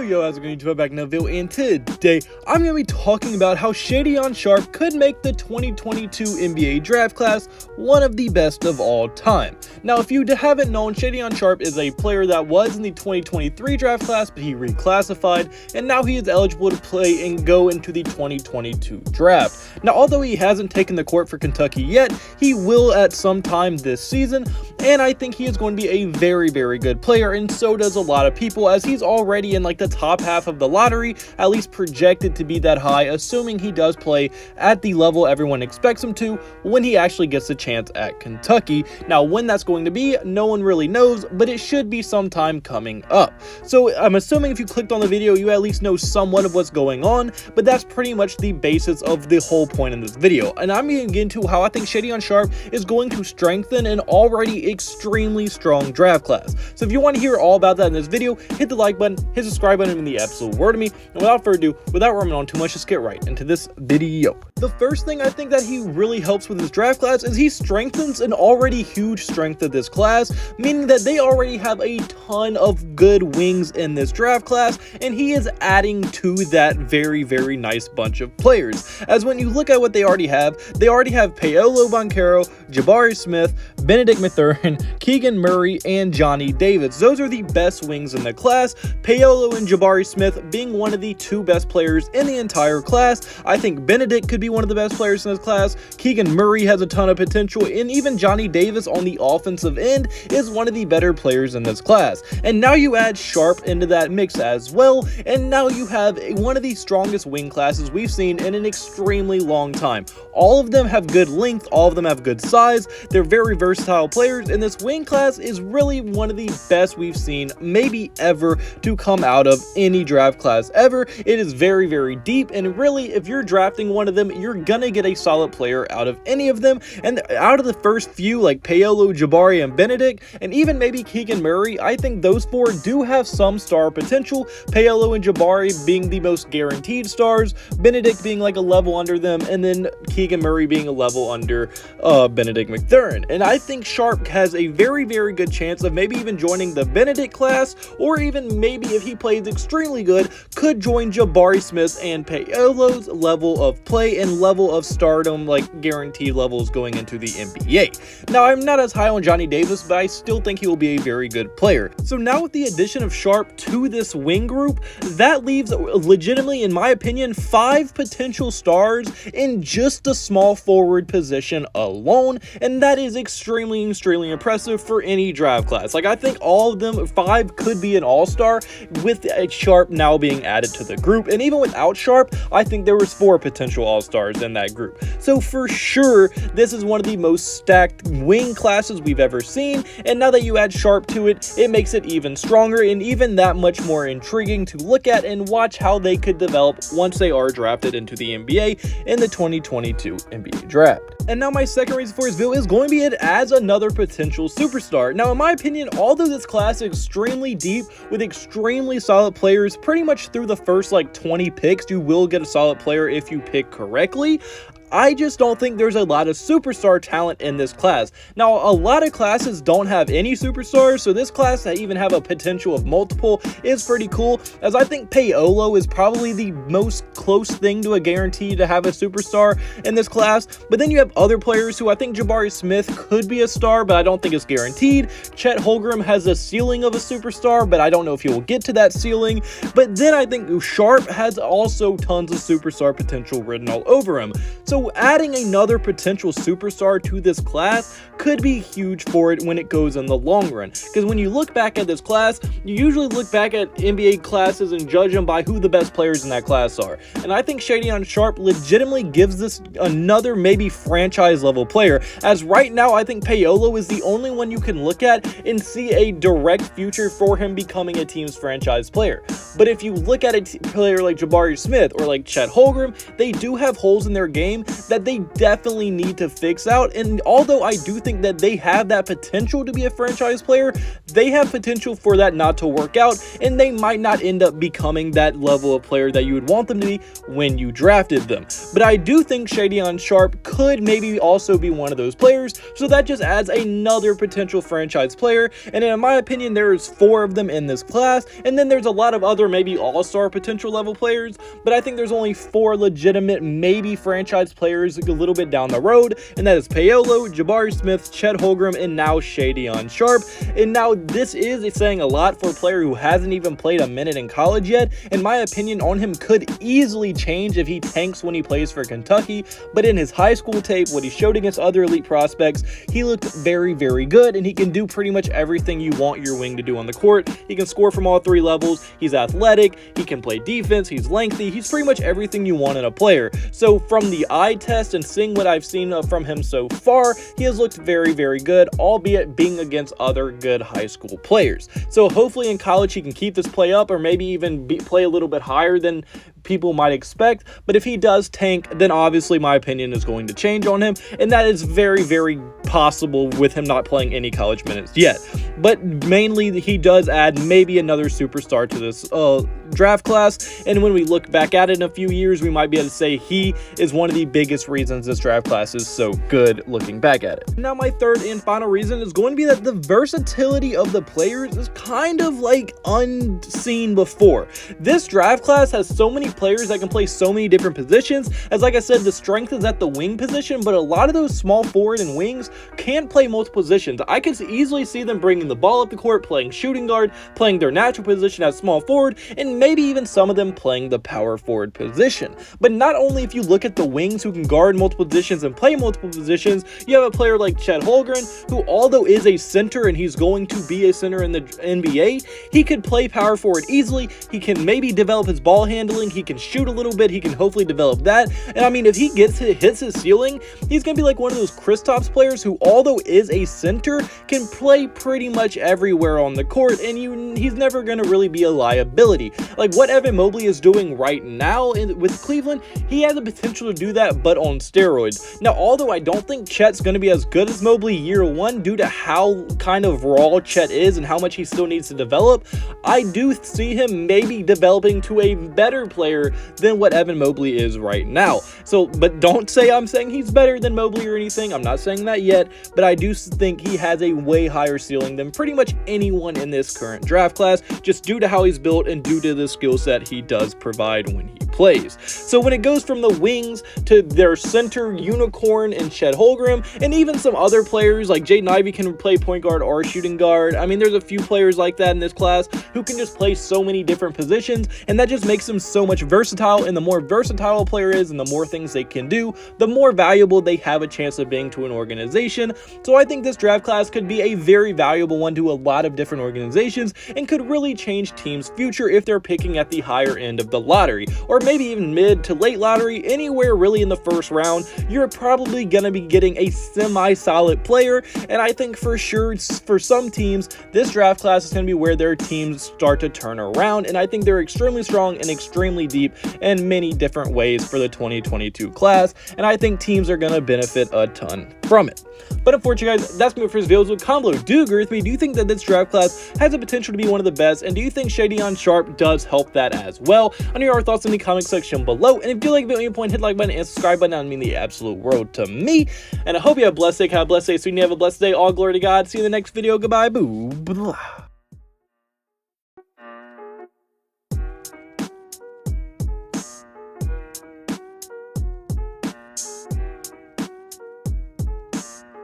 Yo, how's it going? YouTube, back in the video, and today I'm going to be talking about how Shaedon Sharpe could make the 2022 NBA draft class one of the best of all time. Now, if you haven't known, Shaedon Sharpe is a player that was in the 2023 draft class, but he reclassified, and now he is eligible to play and go into the 2022 draft. Now, although he hasn't taken the court for Kentucky yet, he will at some time this season, and I think he is going to be a very, very good player, and so does a lot of people, as he's already in like the top half of the lottery, at least projected to be that high, assuming he does play at the level everyone expects him to when he actually gets a chance at Kentucky. Now, when that's going to be, no one really knows, but it should be sometime coming up. So I'm assuming if you clicked on the video, you at least know somewhat of what's going on, but that's pretty much the basis of the whole point in this video. And I'm going to get into how I think Shaedon Sharpe is going to strengthen an already extremely strong draft class. So if you want to hear all about that in this video, hit the like button, hit the subscribe button, and the absolute word to me. And without further ado, without rambling on too much, let's get right into this video. The first thing I think that he really helps with his draft class is he strengthens an already huge strength of this class, meaning that they already have a ton of good wings in this draft class, and he is adding to that very, very nice bunch of players. As when you look at what they already have Paolo, Banchero, Jabari Smith, Benedict Mathurin, Keegan Murray, and Johnny Davis. Those are the best wings in the class, Paolo and Jabari Smith being one of the two best players in the entire class. I think Benedict could be one of the best players in this class. Keegan Murray has a ton of potential, and even Johnny Davis on the offensive end is one of the better players in this class. And now you add Sharpe into that mix as well, and now you have one of the strongest wing classes we've seen in an extremely long time. All of them have good length, all of them have good size, they're very versatile players, and this wing class is really one of the best we've seen, maybe ever, to come out of any draft class ever. It is very, very deep, and really, if you're drafting one of them, you're gonna get a solid player out of any of them. And out of the first few, like Paolo, Jabari, and Benedict, and even maybe Keegan Murray, I think those four do have some star potential. Paolo and Jabari being the most guaranteed stars, Benedict being like a level under them, and then Keegan Murray being a level under Benedict Mathurin. And I think Sharpe has a very, very good chance of maybe even joining the Benedict class, or even maybe if he plays extremely good, could join Jabari Smith and Paolo's level of play and level of stardom, like guaranteed levels going into the NBA. Now, I'm not as high on Johnny Davis, but I still think he will be a very good player. So now with the addition of Sharpe to this wing group, that leaves legitimately, in my opinion, 5 potential stars in just a small forward position alone, and that is extremely impressive for any draft class. Like, I think all of them, 5, could be an all-star with Sharpe now being added to the group. And even without Sharpe, I think there was 4 potential all-stars in that group. So for sure, this is one of the most stacked wing classes we've ever seen, and now that you add Sharpe to it, it makes it even stronger and even that much more intriguing to look at and watch how they could develop once they are drafted into the NBA in the 2022 NBA draft. And now my second reason for this video is going to be it as another potential superstar. Now, in my opinion, although this class is extremely deep with extremely solid players, pretty much through the first like 20 picks, you will get a solid player if you pick correctly. I just don't think there's a lot of superstar talent in this class. Now, a lot of classes don't have any superstars, so this class that even have a potential of multiple is pretty cool, as I think Paolo is probably the most close thing to a guarantee to have a superstar in this class. But then you have other players who I think Jabari Smith could be a star, but I don't think it's guaranteed. Chet Holmgren has a ceiling of a superstar, but I don't know if he will get to that ceiling. But then I think Sharpe has also tons of superstar potential written all over him. So adding another potential superstar to this class could be huge for it when it goes in the long run. Because when you look back at this class, you usually look back at NBA classes and judge them by who the best players in that class are. And I think Shaedon Sharpe legitimately gives this another maybe franchise level player, as right now I think Paolo is the only one you can look at and see a direct future for him becoming a team's franchise player. But if you look at a player like Jabari Smith or like Chet Holmgren, they do have holes in their game that they definitely need to fix out. And although I do think that they have that potential to be a franchise player, they have potential for that not to work out, and they might not end up becoming that level of player that you would want them to be when you drafted them. But I do think Shaedon Sharpe could maybe also be one of those players, so that just adds another potential franchise player. And in my opinion, there's 4 of them in this class, and then there's a lot of other maybe all-star potential level players, but I think there's only 4 legitimate maybe franchise players a little bit down the road, and that is Paolo, Jabari Smith, Chet Holmgren, and now Shaedon Sharpe. And now this is saying a lot for a player who hasn't even played a minute in college yet, and my opinion on him could easily change if he tanks when he plays for Kentucky. But in his high school tape, what he showed against other elite prospects, he looked very, very good, and he can do pretty much everything you want your wing to do on the court. He can score from all 3 levels, he's athletic, he can play defense, he's lengthy, he's pretty much everything you want in a player. So from the eye test and seeing what I've seen from him so far, he has looked very, very good, albeit being against other good high school players. So hopefully in college he can keep this play up, or maybe even play a little bit higher than people might expect. But if he does tank, then obviously my opinion is going to change on him, and that is very, very possible with him not playing any college minutes yet. But mainly he does add maybe another superstar to this draft class, and when we look back at it in a few years, we might be able to say he is one of the biggest reasons this draft class is so good looking back at it. Now my third and final reason is going to be that the versatility of the players is kind of like unseen before. This draft class has so many players that can play so many different positions. As like I said, the strength is at the wing position, but a lot of those small forward and wings can play multiple positions. I could easily see them bringing the ball up the court, playing shooting guard, playing their natural position as small forward, and maybe even some of them playing the power forward position. But not only if you look at the wings who can guard multiple positions and play multiple positions, you have a player like Chet Holmgren, who although is a center and he's going to be a center in the NBA, he could play power forward easily. He can maybe develop his ball handling, he can shoot a little bit, he can hopefully develop that. And I mean, if he hits his ceiling, he's gonna be like one of those Kristaps players who, although is a center, can play pretty much everywhere on the court, and he's never gonna really be a liability. Like what Evan Mobley is doing right now with Cleveland, he has the potential to do that, but on steroids. Now, although I don't think Chet's gonna be as good as Mobley year 1 due to how kind of raw Chet is and how much he still needs to develop, I do see him maybe developing to a better player than what Evan Mobley is right now. So, but don't say I'm saying he's better than Mobley or anything. I'm not saying that yet, but I do think he has a way higher ceiling than pretty much anyone in this current draft class, just due to how he's built and due to the skill set he does provide when he plays. So when it goes from the wings to their center unicorn and Chet Holmgren, and even some other players like Jaden Ivey can play point guard or shooting guard. I mean, there's a few players like that in this class who can just play so many different positions, and that just makes them so much versatile. And the more versatile a player is and the more things they can do, the more valuable they have a chance of being to an organization. So I think this draft class could be a very valuable one to a lot of different organizations and could really change teams' future if they're picking at the higher end of the lottery, or maybe even mid to late lottery, anywhere really in the first round. You're probably going to be getting a semi-solid player, and I think for sure for some teams this draft class is going to be where their teams start to turn around, and I think they're extremely strong and extremely deep in many different ways for the 2022 class, and I think teams are going to benefit a ton from it. But unfortunately, guys, that's me for this video. So comment below, do you agree with me? Do you think that this draft class has the potential to be one of the best? And do you think Shaedon Sharpe does help that as well? I know your thoughts in the comment section below. And if you do like the video at any point, hit the like button and subscribe button. That would mean the absolute world to me. And I hope you have a blessed day. Have a blessed day. So you have a blessed day. All glory to God. See you in the next video. Goodbye. Boo. Blah.